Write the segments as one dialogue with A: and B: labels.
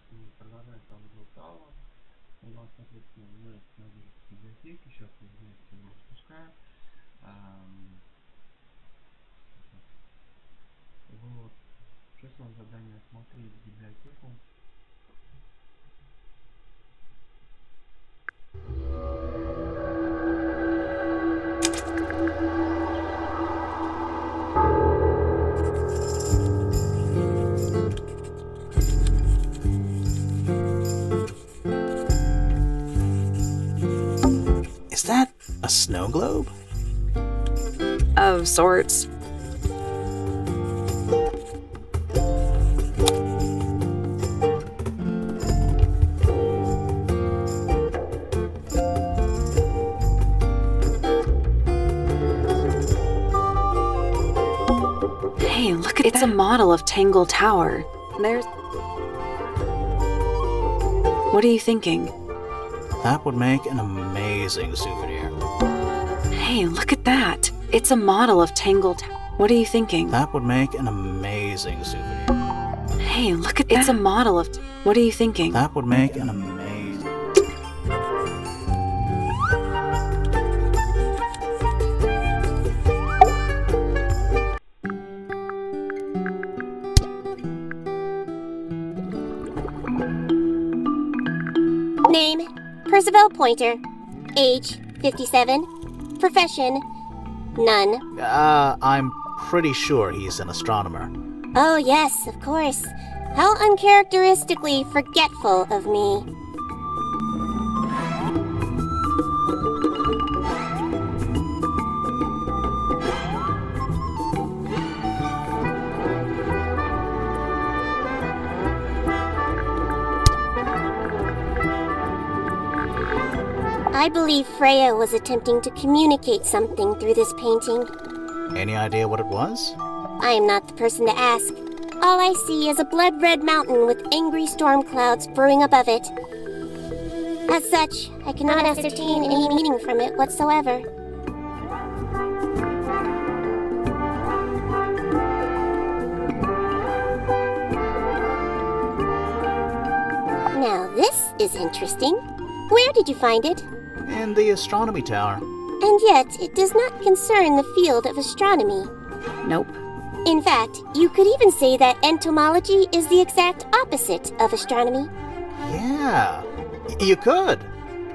A: Итак, мы продолжаем Tangle Tower. У нас, соответственно, мы находимся в библиотеке. Сейчас мы вместе его спускаем. Вот. Сейчас вам задание осмотреть библиотеку.
B: Is that a snow globe?
C: Of sorts. Hey, look at It's a model of Tangle Tower. There's... What are you thinking?
B: That would make an amazing souvenir.
C: Hey, look at that. It's a model of Tangle Tower. What are you thinking?
B: That would make an amazing souvenir.
C: Hey, look at that. It's a model of... What are you thinking?
B: That would make an amazing...
D: Name, Percival Pointer. Age, 57. Profession, none.
B: I'm pretty sure he's an astronomer.
D: Oh yes, of course. How uncharacteristically forgetful of me. I believe Freya was attempting to communicate something through this painting.
B: Any idea what it was?
D: I am not the person to ask. All I see is a blood-red mountain with angry storm clouds brewing above it. As such, I cannot ascertain any meaning from it whatsoever. Now this is interesting. Where did you find it?
B: In the astronomy tower.
D: And yet, it does not concern the field of astronomy.
C: Nope.
D: In fact, you could even say that entomology is the exact opposite of astronomy.
B: Yeah, you could.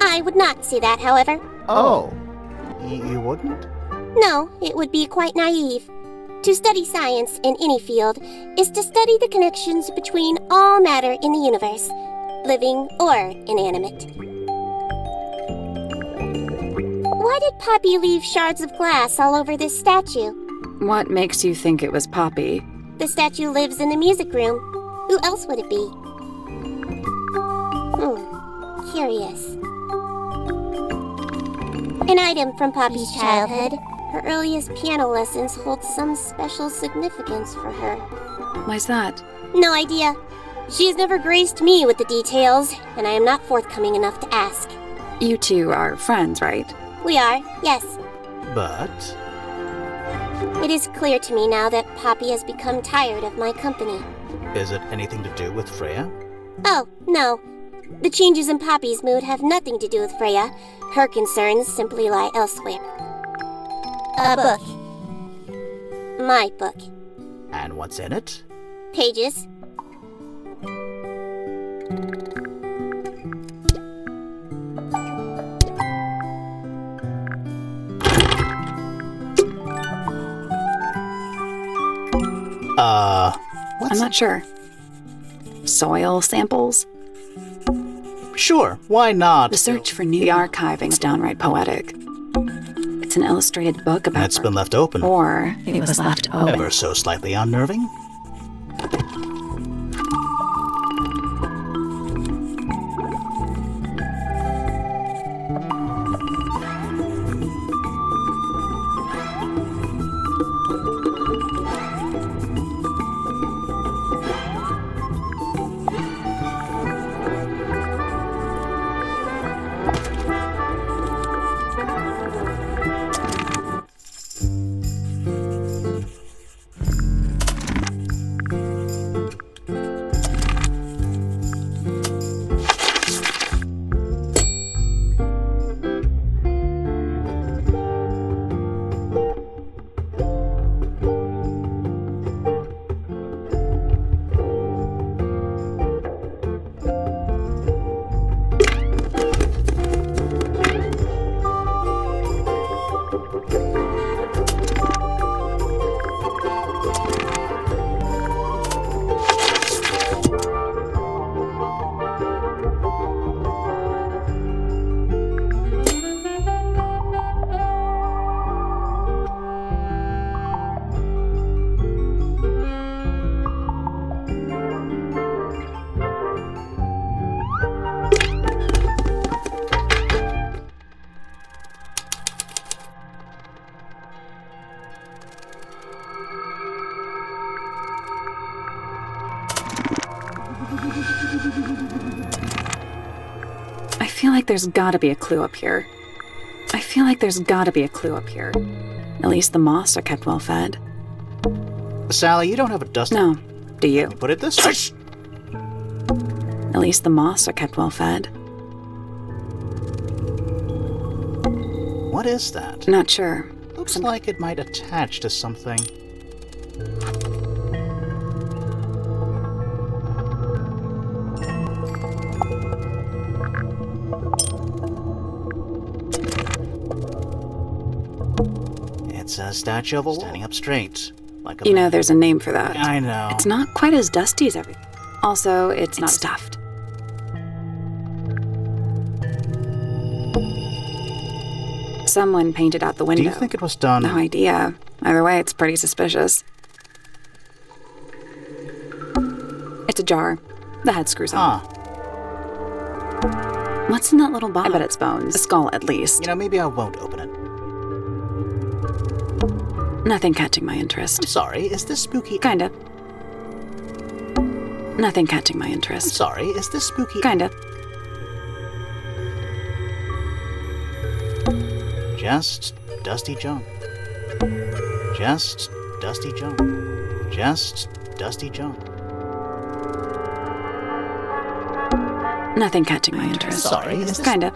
D: I would not say that, however.
B: Oh, you wouldn't?
D: No, it would be quite naive. To study science in any field is to study the connections between all matter in the universe, living or inanimate. Why did Poppy leave shards of glass all over this statue?
C: What makes you think it was Poppy?
D: The statue lives in the music room. Who else would it be? Curious. An item from Poppy's childhood. Her earliest piano lessons hold some special significance for her.
C: Why's that?
D: No idea. She has never graced me with the details, and I am not forthcoming enough to ask.
C: You two are friends, right?
D: We are, yes.
B: But...
D: It is clear to me now that Poppy has become tired of my company.
B: is it anything to do with Freya?
D: Oh, no. The changes in Poppy's mood have nothing to do with Freya. Her concerns simply lie elsewhere. A book. My book.
B: And what's in it?
D: Pages.
B: What's...
C: I'm not sure. Soil samples?
B: Sure, why not?
C: The search for new archiving is downright poetic. It's an illustrated book about...
B: That's been left open.
C: Or it was left open.
B: Ever so slightly unnerving?
C: I feel like there's gotta be a clue up here. At least the moths are kept well fed.
B: Sally, you don't have a dust...
C: No, do you?
B: Put it this way.
C: At least the moths are kept well fed.
B: What is that?
C: Not sure.
B: Looks like it might attach to something. It's a statue of a wall. Standing up straight. Like a
C: You know, there's a name for that.
B: I know.
C: It's not quite as dusty as everything. Also, it's not stuffed. Someone painted out the window.
B: Do you think it was done?
C: No idea. Either way, it's pretty suspicious. It's a jar. The head screws on. What's in that little box? I bet it's bones. A skull, at least.
B: You know, maybe I won't open it.
C: Nothing catching my interest.
B: I'm sorry, is this spooky?
C: Kinda. Nothing catching my interest.
B: I'm sorry, is this spooky?
C: Kinda.
B: Just dusty junk. Just dusty junk. Just dusty junk.
C: Nothing catching my interest.
B: Sorry, is this...
C: Kinda.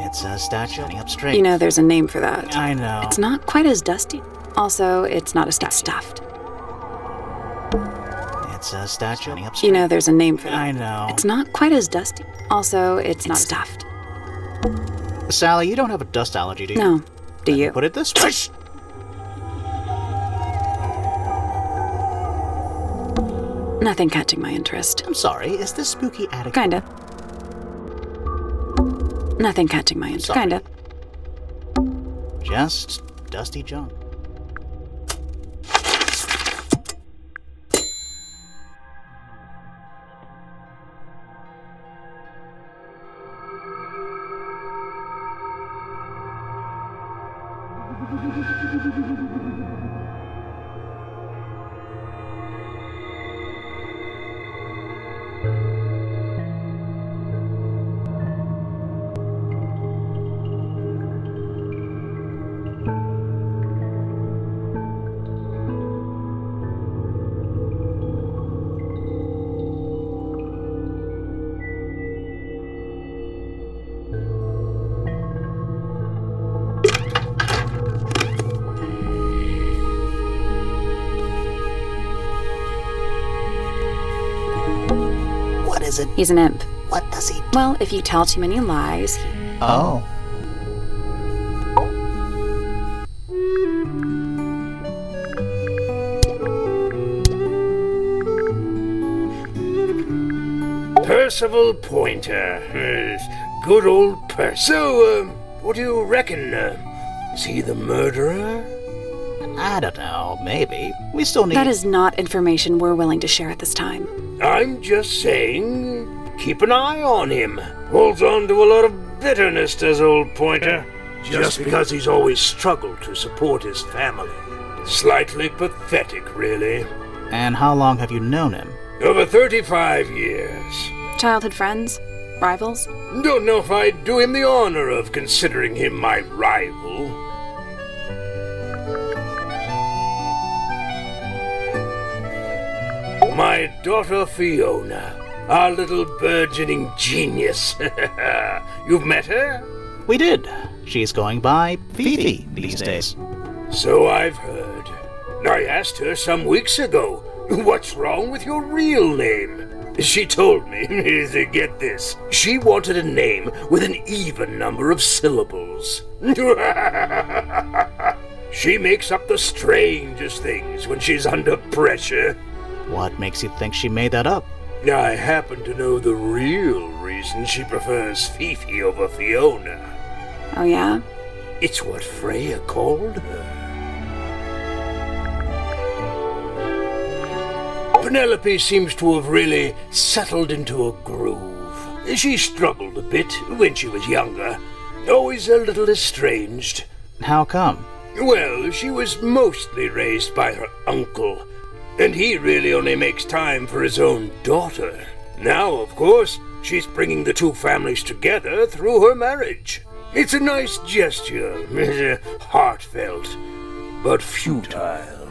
B: It's a statue standing up straight.
C: You know, there's a name for that.
B: I know.
C: It's not quite as dusty. Also, it's not a statue. It's stuffed.
B: It's a statue standing up straight.
C: You know, there's a name for that.
B: I know.
C: It's not quite as dusty. Also, it's not stuffed.
B: Sally, you don't have a dust allergy, do you?
C: No. Do you?
B: Put it this way.
C: Nothing catching my interest.
B: I'm sorry, is this spooky attic?
C: Kinda. Nothing catching my interest.
B: Sorry.
C: Kinda.
B: Just dusty junk. Is it?
C: He's an imp.
B: What does he do?
C: Well, if you tell too many lies,
B: Oh.
E: Percival Pointer. Good old So, what do you reckon? Is he the murderer?
B: I don't know, maybe. We still need...
C: that is not information we're willing to share at this time.
E: I'm just saying, keep an eye on him. Holds on to a lot of bitterness, does old Pointer. Just because he's always struggled to support his family. Slightly pathetic, really.
B: And how long have you known him?
E: Over 35 years.
C: Childhood friends? Rivals?
E: Don't know if I'd do him the honor of considering him my rival. My daughter Fiona, our little burgeoning genius. You've met her?
B: We did. She's going by Fifi these days.
E: So I've heard. I asked her some weeks ago, what's wrong with your real name? She told me, get this, she wanted a name with an even number of syllables. She makes up the strangest things when she's under pressure.
B: What makes you think she made that up?
E: I happen to know the real reason she prefers Fifi over Fiona.
C: Oh, yeah?
E: It's what Freya called her. Penelope seems to have really settled into a groove. She struggled a bit when she was younger, always a little estranged.
B: How come?
E: Well, she was mostly raised by her uncle. And he really only makes time for his own daughter. Now, of course, she's bringing the two families together through her marriage. It's a nice gesture, heartfelt, but futile.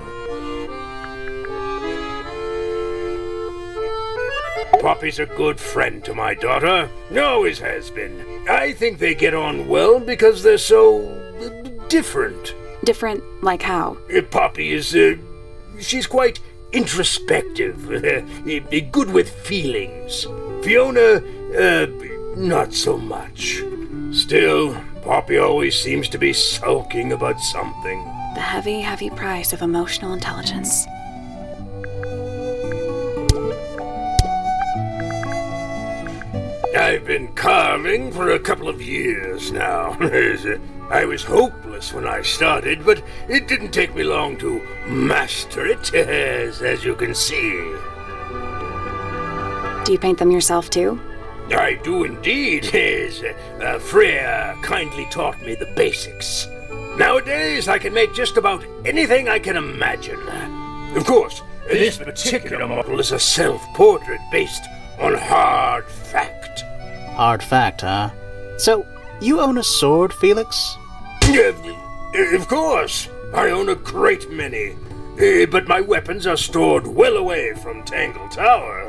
E: Poppy's a good friend to my daughter, always has been. I think they get on well because they're so different.
C: Different, like how?
E: Poppy is, she's quite introspective, good with feelings. Fiona, not so much. Still, Poppy always seems to be sulking about something.
C: The heavy, heavy price of emotional intelligence.
E: I've been carving for a couple of years now. I was hopeless when I started, but it didn't take me long to master it, as you can see.
C: Do you paint them yourself too?
E: I do indeed. Freya kindly taught me the basics. Nowadays, I can make just about anything I can imagine. Of course, this particular model is a self-portrait based on hard fact.
B: Hard fact, huh? So, you own a sword, Felix?
E: Of course. I own a great many. But my weapons are stored well away from Tangle Tower.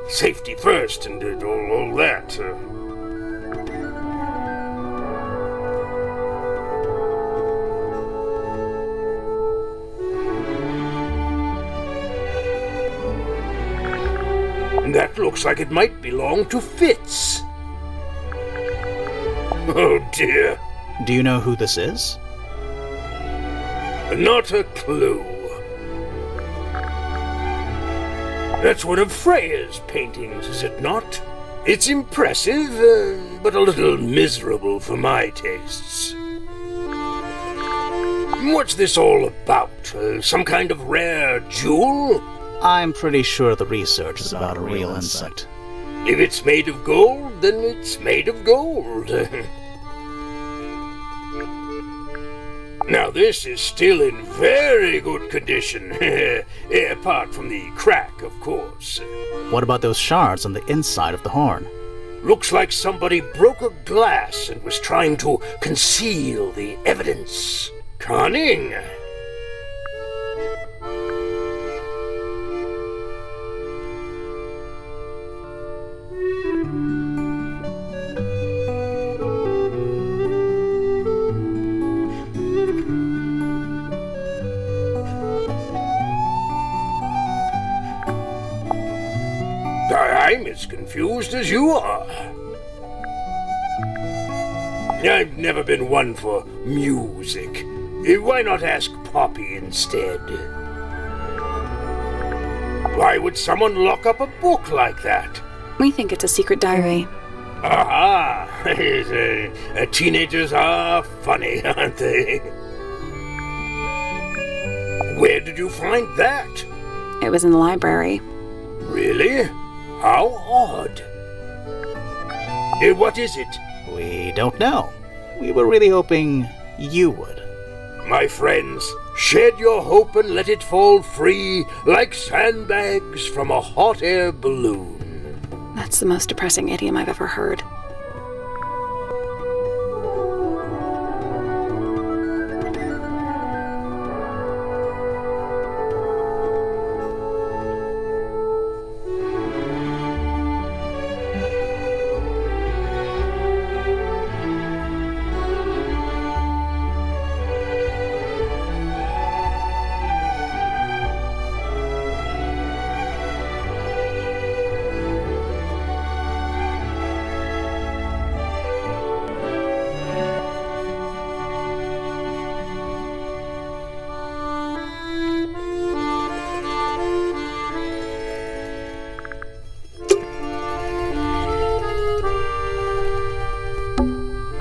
E: Safety first and all that. That looks like it might belong to Fitz. Oh dear.
B: Do you know who this is?
E: Not a clue. That's one of Freya's paintings, is it not? It's impressive, but a little miserable for my tastes. What's this all about? Some kind of rare jewel?
B: I'm pretty sure the research is about a real insect.
E: If it's made of gold, then it's made of gold. Now this is still in very good condition, apart from the crack, of course.
B: What about those shards on the inside of the horn?
E: Looks like somebody broke a glass and was trying to conceal the evidence. Cunning. I'm as confused as you are. I've never been one for music. Why not ask Poppy instead? Why would someone lock up a book like that?
C: We think it's a secret diary.
E: Aha! Teenagers are funny, aren't they? Where did you find that?
C: It was in the library.
E: Really? How odd. What is it?
B: We don't know. We were really hoping you would.
E: My friends, shed your hope and let it fall free like sandbags from a hot air balloon.
C: That's the most depressing idiom I've ever heard.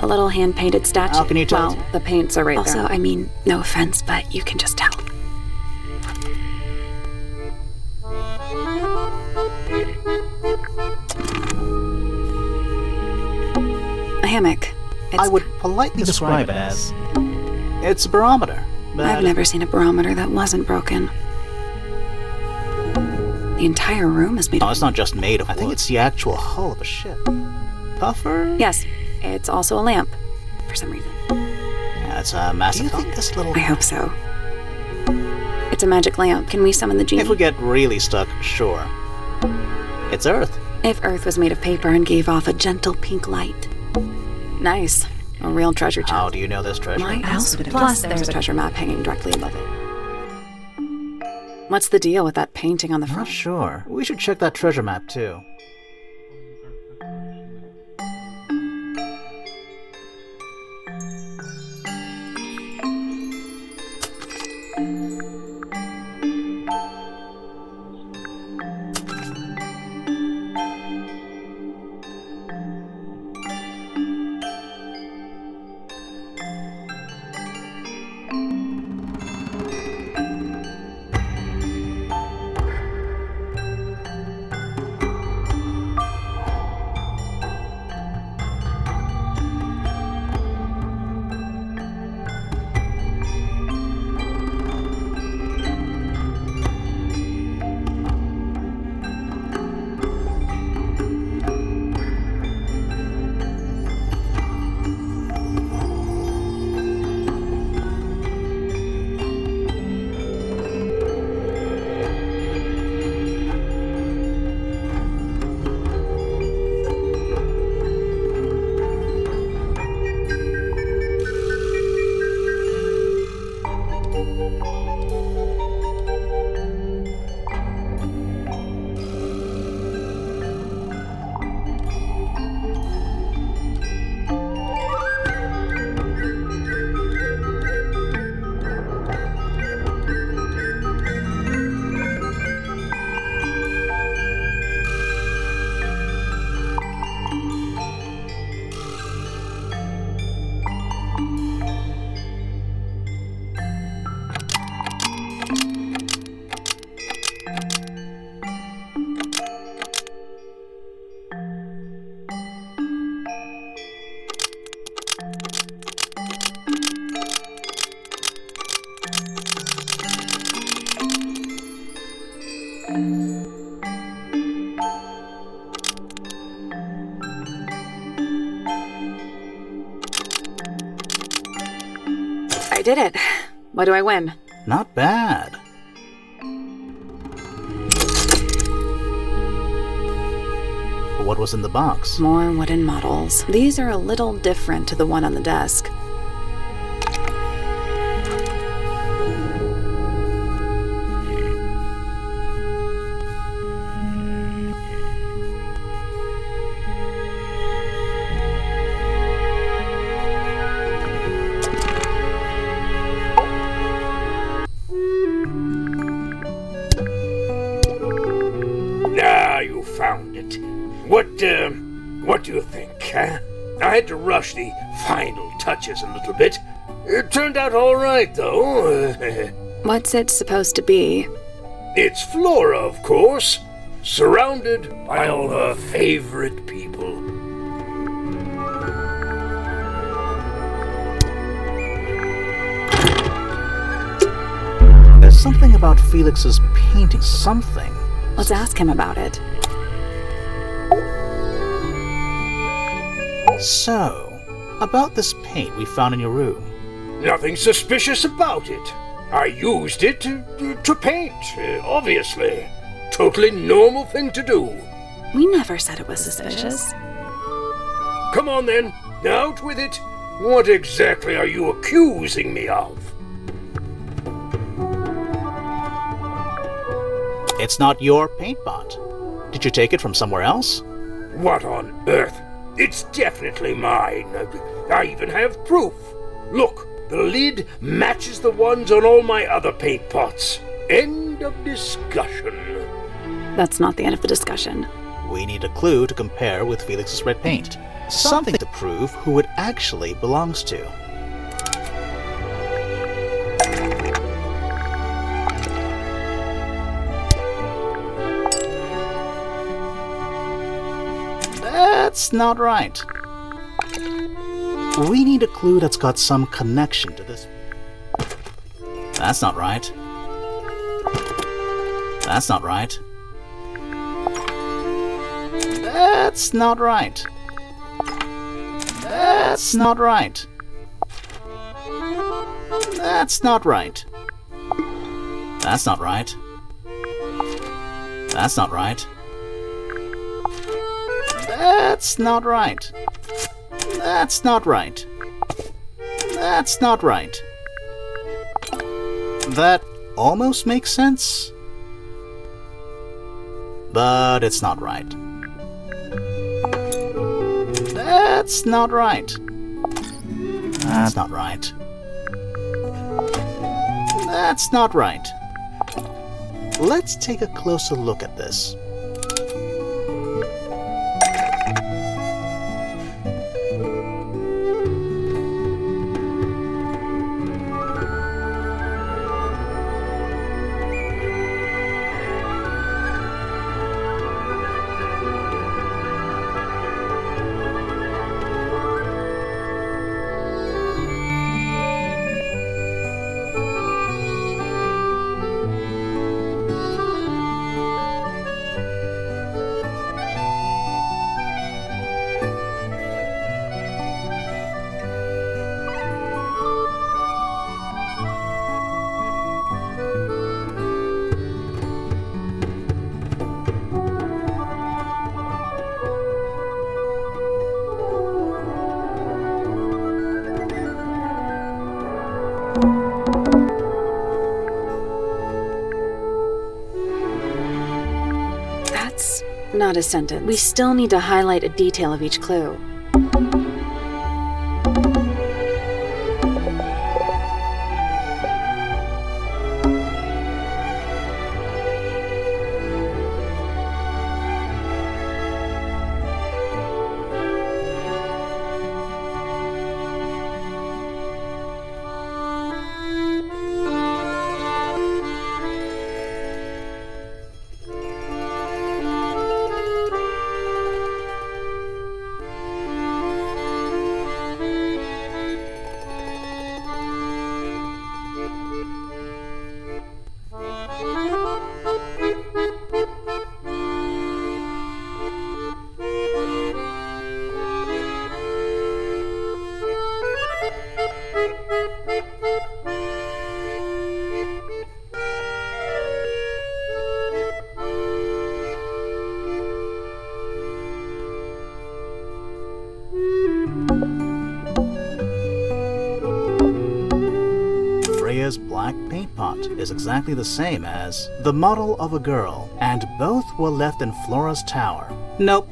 C: A little hand-painted statue.
B: How can you tell?
C: Well, the paints are right there. Also, I mean, no offense, but you can just tell. A hammock.
B: I would politely describe it as... It's a barometer, but...
C: I've never seen a barometer that wasn't broken. The entire room is made
B: Oh,
C: of...
B: it's not just made of wood. I think it's the actual hull of a ship. Puffer?
C: Yes, it's also a lamp, for some reason.
B: Yeah, it's a massive... Do you think this little...
C: I hope so. It's a magic lamp. Can we summon the genie?
B: If we get really stuck, sure. It's Earth.
C: If Earth was made of paper and gave off a gentle pink light. Nice. A real treasure chest.
B: How do you know this treasure?
C: My house would have... Plus, there's a treasure map hanging directly above it. What's the deal with that painting on the
B: Not
C: front?
B: sure. We should check that treasure map, too.
C: I did it. What do I win?
B: Not bad. What was in the box?
C: More wooden models. These are a little different to the one on the desk.
E: Ah, you found it. What do you think, huh? I had to rush the final touches a little bit. It turned out all right, though.
C: What's it supposed to be?
E: It's Flora, of course, surrounded by all her favorite people.
B: There's something about Felix's painting. Something.
C: Let's ask him about it.
B: So, about this paint we found in your room.
E: Nothing suspicious about it. I used it to paint, obviously. Totally normal thing to do.
C: We never said it was suspicious.
E: Come on then, out with it. What exactly are you accusing me of?
B: It's not your paint pot. Did you take it from somewhere else?
E: What on earth? It's definitely mine. I even have proof. Look, the lid matches the ones on all my other paint pots. End of discussion.
C: That's not the end of the discussion.
B: We need a clue to compare with Felix's red paint. Something to prove who it actually belongs to. That's not right. We need a clue that's got some connection to this. That's not right. That's not right. That's not right. That's not right. That's not right. That's not right. That's not right. That's not right. That's not right. That's not right. That almost makes sense, but it's not right. That's not right. That's not right. That's not right. Let's take a closer look at this.
C: That's not a sentence. We still need to highlight a detail of each clue.
B: Freya's black paint pot is exactly the same as the model of a girl, and both were left in Flora's tower. Nope.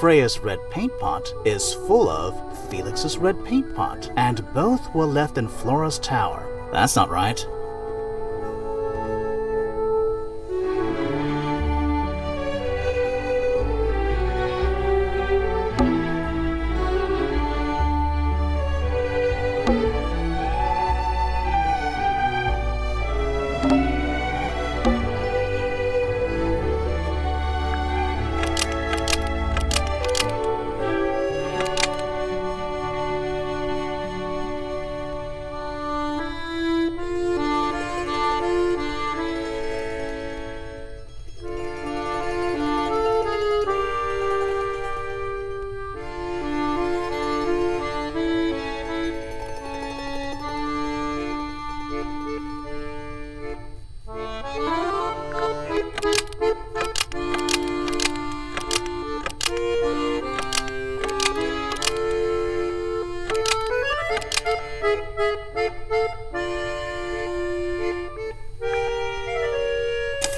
B: Freya's red paint pot is full of Felix's red paint pot, and both were left in Flora's tower. That's not right.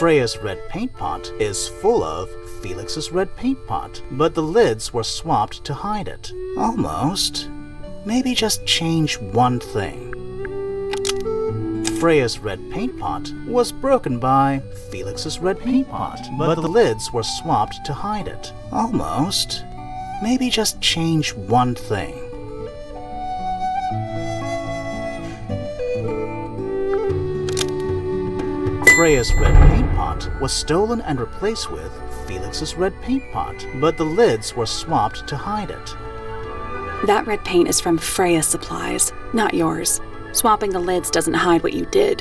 B: Freya's red paint pot is full of Felix's red paint pot, but the lids were swapped to hide it. Almost. Maybe just change one thing. Freya's red paint pot was broken by Felix's red paint pot, but the lids were swapped to hide it. Almost. Maybe just change one thing. Freya's red paint pot was stolen and replaced with Felix's red paint pot, but the lids were swapped to hide it.
C: That red paint is from Freya's supplies, not yours. Swapping the lids doesn't hide what you did.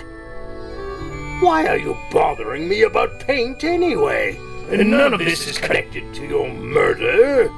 E: Why are you bothering me about paint anyway? None of this is connected to your murder.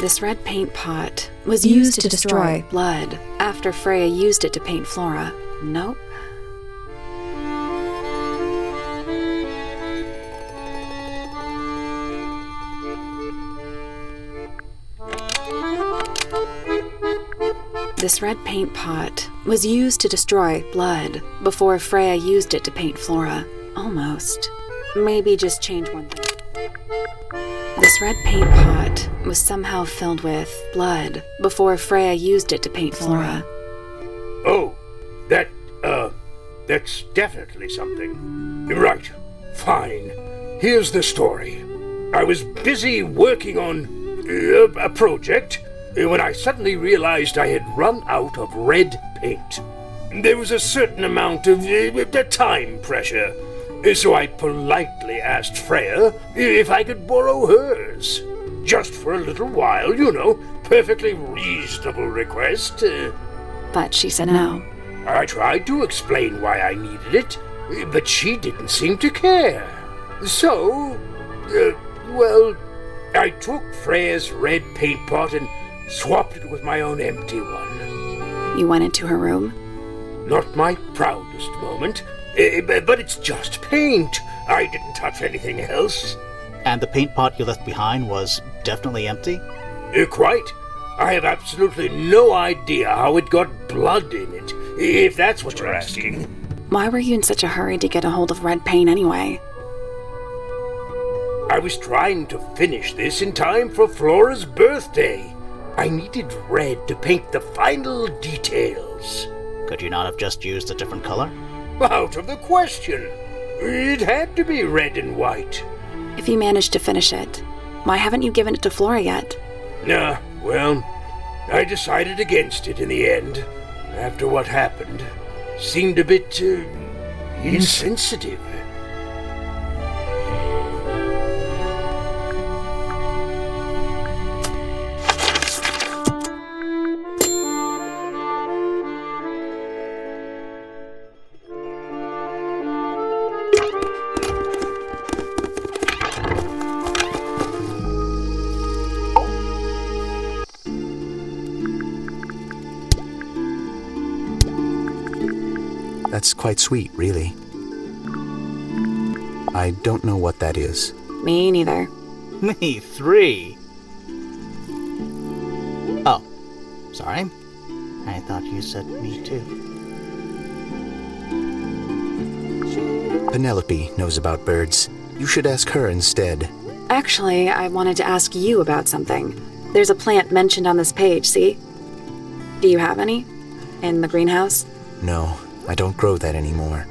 C: This red paint pot was used to destroy blood after Freya used it to paint Flora. Nope. This red paint pot was used to destroy blood before Freya used it to paint Flora. Almost. Maybe just change one thing. This red paint pot was somehow filled with blood before Freya used it to paint Flora.
E: Oh, that's definitely something. Right, fine. Here's the story. I was busy working on a project when I suddenly realized I had run out of red paint. There was a certain amount of time pressure. So I politely asked Freya if I could borrow hers. Just for a little while, you know. Perfectly reasonable request.
C: But she said no.
E: I tried to explain why I needed it, but she didn't seem to care. So, I took Freya's red paint pot and swapped it with my own empty one.
C: You went into her room?
E: Not my proudest moment. But it's just paint. I didn't touch anything else.
B: And the paint pot you left behind was definitely empty?
E: Quite. I have absolutely no idea how it got blood in it, if that's what you're asking.
C: Why were you in such a hurry to get a hold of red paint anyway?
E: I was trying to finish this in time for Flora's birthday. I needed red to paint the final details.
B: Could you not have just used a different color?
E: Out of the question. It had to be red and white.
C: If you managed to finish it, why haven't you given it to Flora yet?
E: Well, I decided against it in the end. After what happened. Seemed a bit, insensitive.
F: That's quite sweet, really. I don't know what that is.
C: Me neither.
B: Me 3. Oh, sorry. I thought you said me too.
F: Penelope knows about birds. You should ask her instead.
C: Actually, I wanted to ask you about something. There's a plant mentioned on this page, see? Do you have any? In the greenhouse?
F: No, I don't grow that anymore.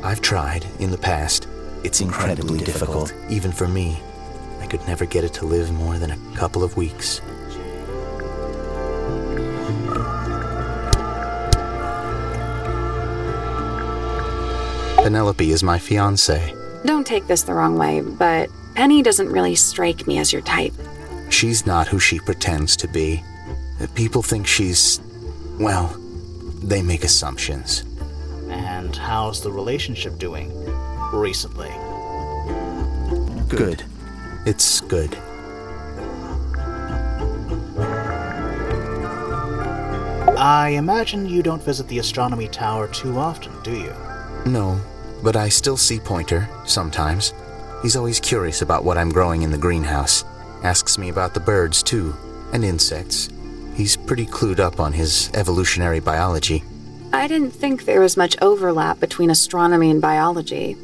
F: I've tried in the past. It's incredibly difficult, even for me. I could never get it to live more than a couple of weeks. Penelope is my fiancée.
C: Don't take this the wrong way, but Penny doesn't really strike me as your type.
F: She's not who she pretends to be. People think she's... well, they make assumptions.
B: And how's the relationship doing recently?
F: Good. It's good.
B: I imagine you don't visit the astronomy tower too often, do you?
F: No, but I still see Pointer, sometimes. He's always curious about what I'm growing in the greenhouse. Asks me about the birds, too, and insects. He's pretty clued up on his evolutionary biology.
C: I didn't think there was much overlap between astronomy and biology.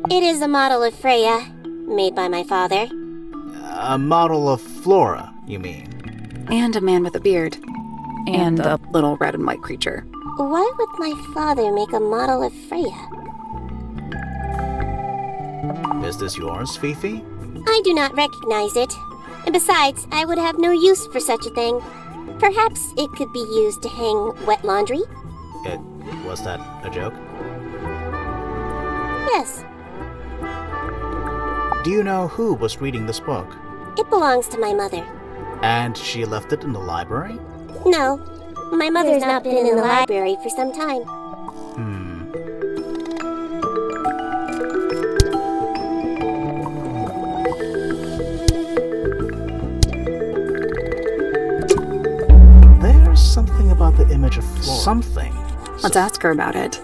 D: It is a model of Freya, made by my father.
B: A model of Flora, you mean?
C: And a man with a beard. And a little red and white creature.
D: Why would my father make a model of Freya?
B: Is this yours, Fifi?
D: I do not recognize it. And besides, I would have no use for such a thing. Perhaps it could be used to hang wet laundry?
B: Was that a joke?
D: Yes,
B: Do you know who was reading this book?
D: it belongs to my mother.
B: And she left it in the library?
D: No, my mother's not been in the library for some time.
B: There's something about the image of Flora. Something.
C: Let's ask her about it.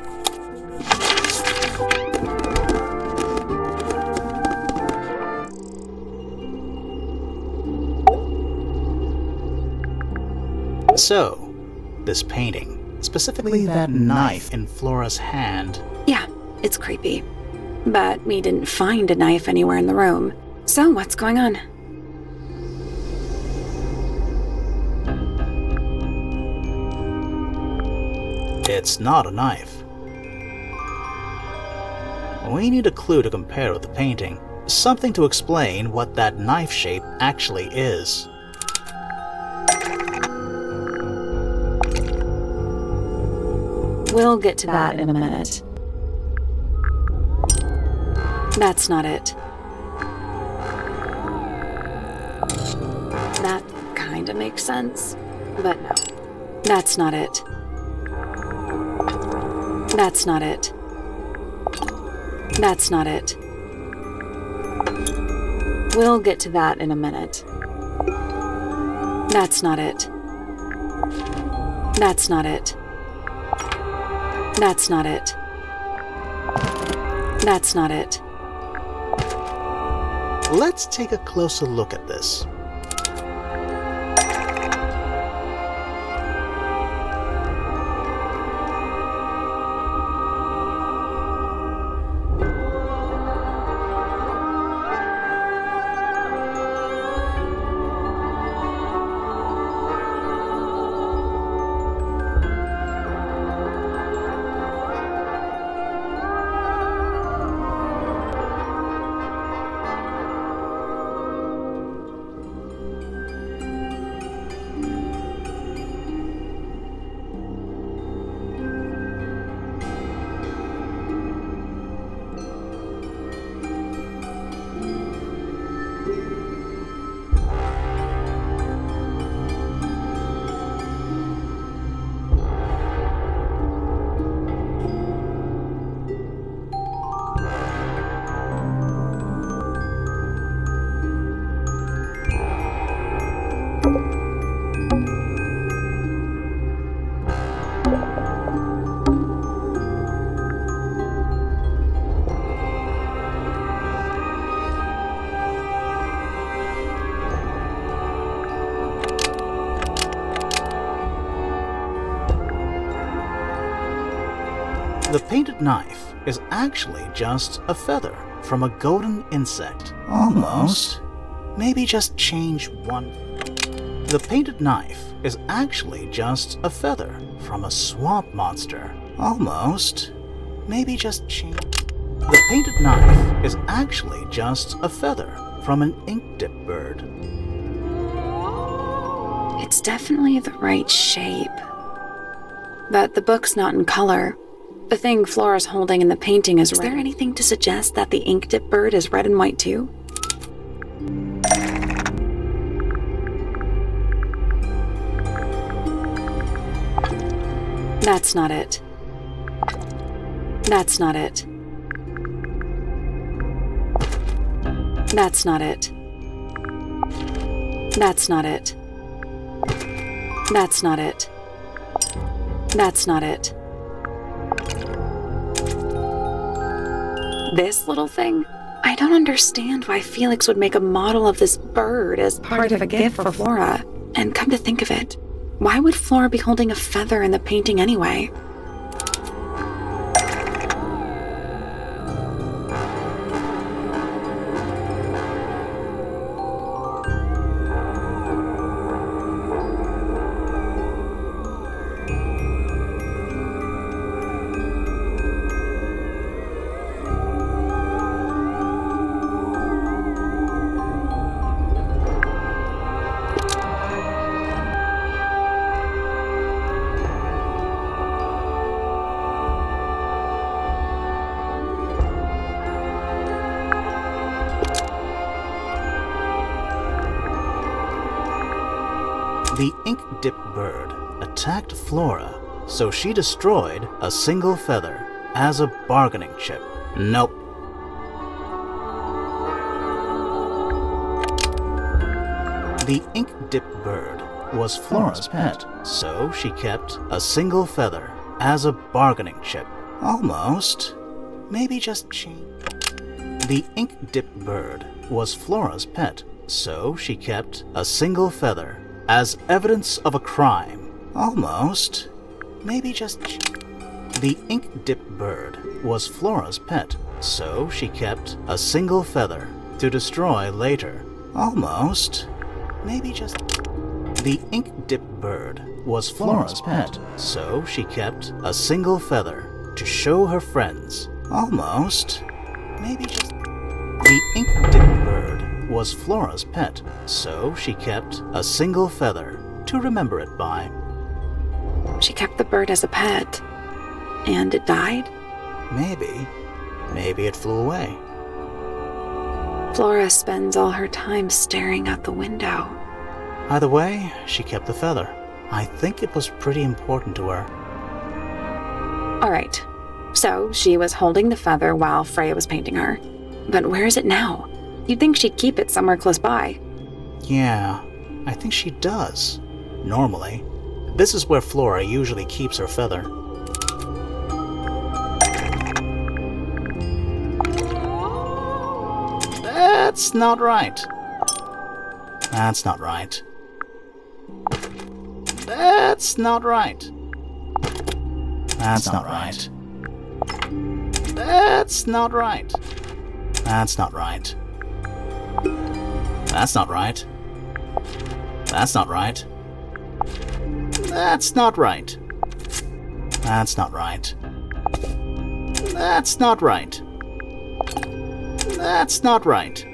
B: So, this painting, specifically that knife in Flora's hand.
C: Yeah, it's creepy. But we didn't find a knife anywhere in the room. So what's going on?
B: It's not a knife. We need a clue to compare with the painting. Something to explain what that knife shape actually is.
C: We'll get to that in a minute. That's not it. That kinda makes sense, but no. That's not it. That's not it. That's not it. We'll get to that in a minute. That's not it. That's not it. That's not it. That's not it.
B: Let's take a closer look at this. The painted knife is actually just a feather from a golden insect. Almost. Maybe just change one. The painted knife is actually just a feather from a swamp monster. Almost. Maybe just change. The painted knife is actually just a feather from an ink dip bird.
C: It's definitely the right shape. But the book's not in color. The thing Flora's holding in the painting is red. Is there anything to suggest that the ink dip bird is red and white too? That's not it. That's not it. That's not it. That's not it. That's not it. That's not it. This little thing? I don't understand why Felix would make a model of this bird as part of a gift for Flora. And come to think of it, why would Flora be holding a feather in the painting anyway?
B: The ink dip bird attacked Flora, so she destroyed a single feather as a bargaining chip. Nope. The ink dip bird was Flora's pet, so she kept a single feather as a bargaining chip. Almost. Maybe just change. The ink dip bird was Flora's pet, so she kept a single feather as evidence of a crime. Almost. Maybe just. The ink dip bird was Flora's pet, so she kept a single feather to destroy later. Almost. Maybe just. The ink dip bird was Flora's pet, so she kept a single feather to show her friends. Almost. Maybe just. The ink dip bird was Flora's pet, so she kept a single feather to remember it by.
C: She kept the bird as a pet. And it died?
B: Maybe. Maybe it flew away.
C: Flora spends all her time staring out the window.
B: Either way, she kept the feather. I think it was pretty important to her.
C: Alright, so she was holding the feather while Freya was painting her. But where is it now? You'd think she'd keep it somewhere close by.
B: Yeah, I think she does. Normally. This is where Flora usually keeps her feather. That's not right. That's not right. That's not right. That's not right. That's not right. That's not right. That's not right. That's not right. That's not right. That's not right. That's not right. That's not right.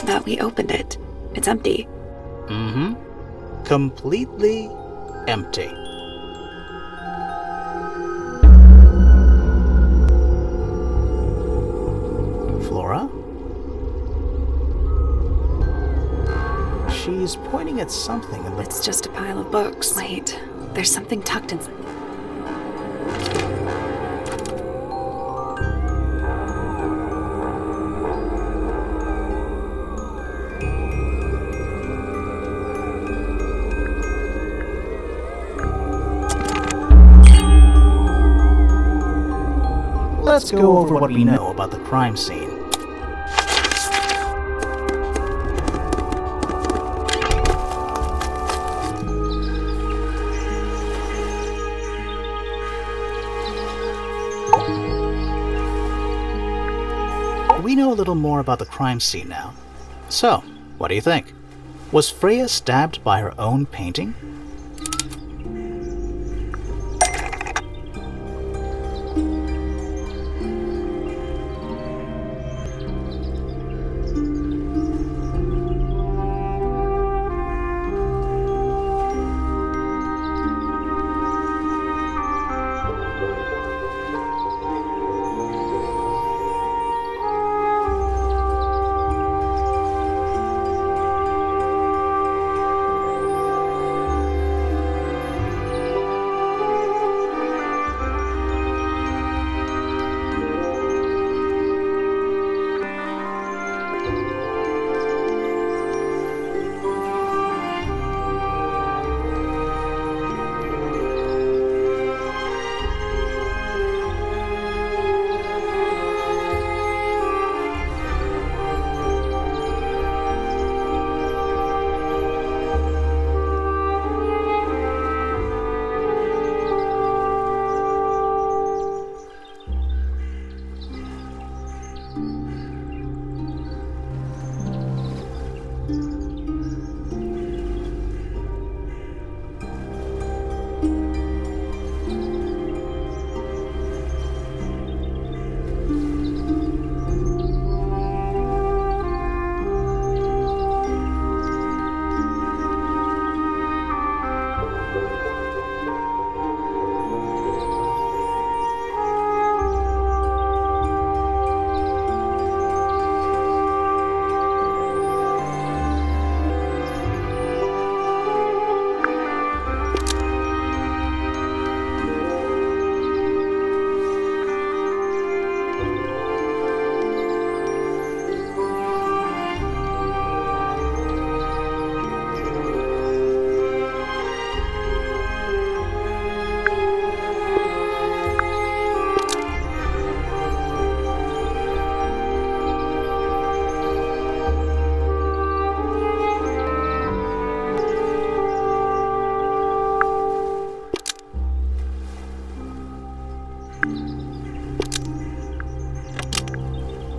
C: But we opened it. It's empty.
B: Mm-hmm. Completely empty. Flora? She's pointing at something in the...
C: It's just a pile of books. Wait, there's something tucked inside.
B: Let's go over what we know about the crime scene. we know a little more about the crime scene now. So, what do you think? Was Freya stabbed by her own painting?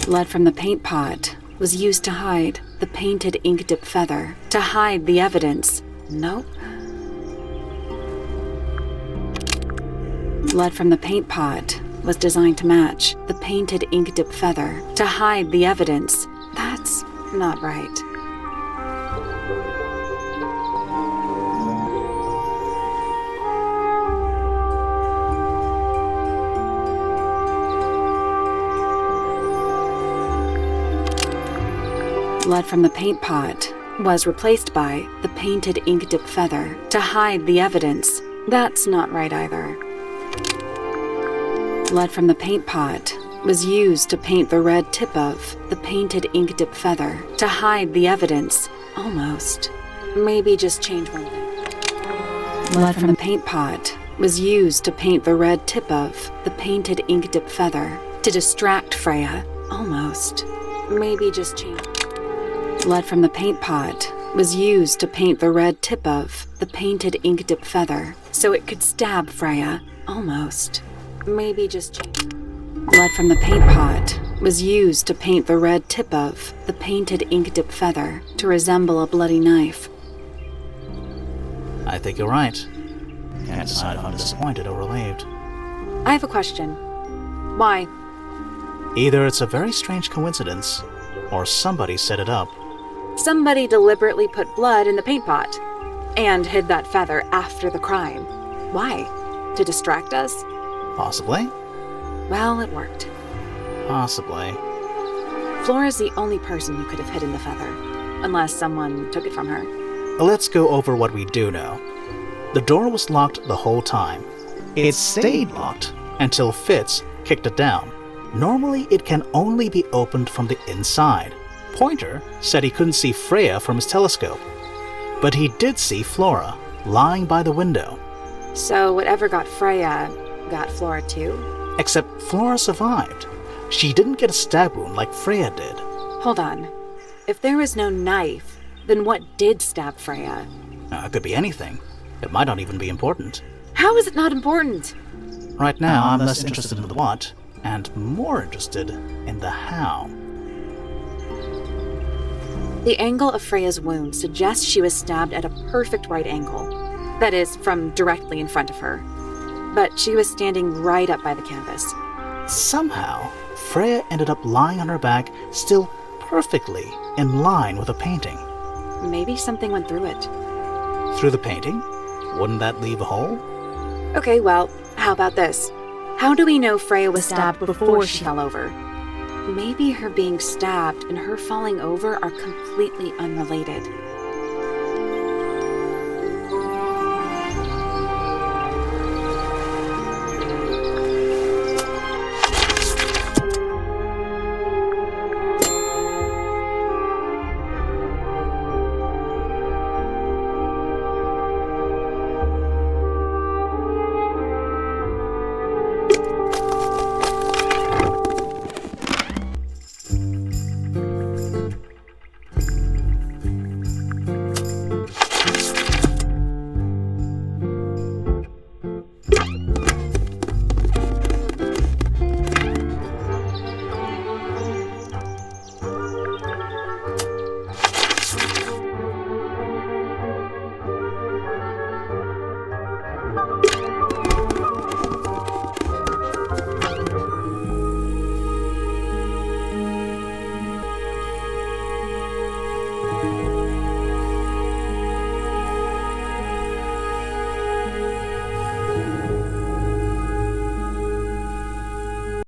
C: Blood from the paint pot was used to hide the painted ink dip feather, to hide the evidence. Nope. Blood from the paint pot was designed to match the painted ink dip feather, to hide the evidence. That's not right. Blood from the paint pot was replaced by the painted ink dip feather, to hide the evidence. That's not right either. Blood from the paint pot was used to paint the red tip of the painted ink dip feather, to hide the evidence. Almost. Maybe just change one thing. Blood from the paint pot was used to paint the red tip of the painted ink dip feather, to distract Freya. Almost. Maybe just change. Blood from the paint pot was used to paint the red tip of the painted ink dip feather, so it could stab Freya. Almost. Maybe just change. Blood from the paint pot was used to paint the red tip of the painted ink dip feather to resemble a bloody knife.
B: I think you're right. Can't decide if I'm disappointed or relieved.
C: I have a question. Why?
B: Either it's a very strange coincidence, or somebody set it up.
C: Somebody deliberately put blood in the paint pot and hid that feather after the crime. Why? To distract us?
B: Possibly.
C: Well, it worked.
B: Possibly.
C: Flora's the only person who could have hidden the feather, unless someone took it from her.
B: Let's go over what we do know. The door was locked the whole time. It stayed locked until Fitz kicked it down. Normally, it can only be opened from the inside. Pointer said he couldn't see Freya from his telescope, but he did see Flora lying by the window.
C: So whatever got Freya got Flora too?
B: Except Flora survived. She didn't get a stab wound like Freya did.
C: Hold on. If there was no knife, then what did stab Freya?
B: It could be anything. It might not even be important.
C: How is it not important?
B: Right now, I'm less interested in the what, and more interested in the how.
C: The angle of Freya's wound suggests she was stabbed at a perfect right angle. That is, from directly in front of her. But she was standing right up by the canvas.
B: Somehow, Freya ended up lying on her back, still perfectly in line with a painting.
C: Maybe something went through it.
B: Through the painting? Wouldn't that leave a hole?
C: Okay, well, how about this? How do we know Freya was stabbed before she fell over? Maybe her being stabbed and her falling over are completely unrelated.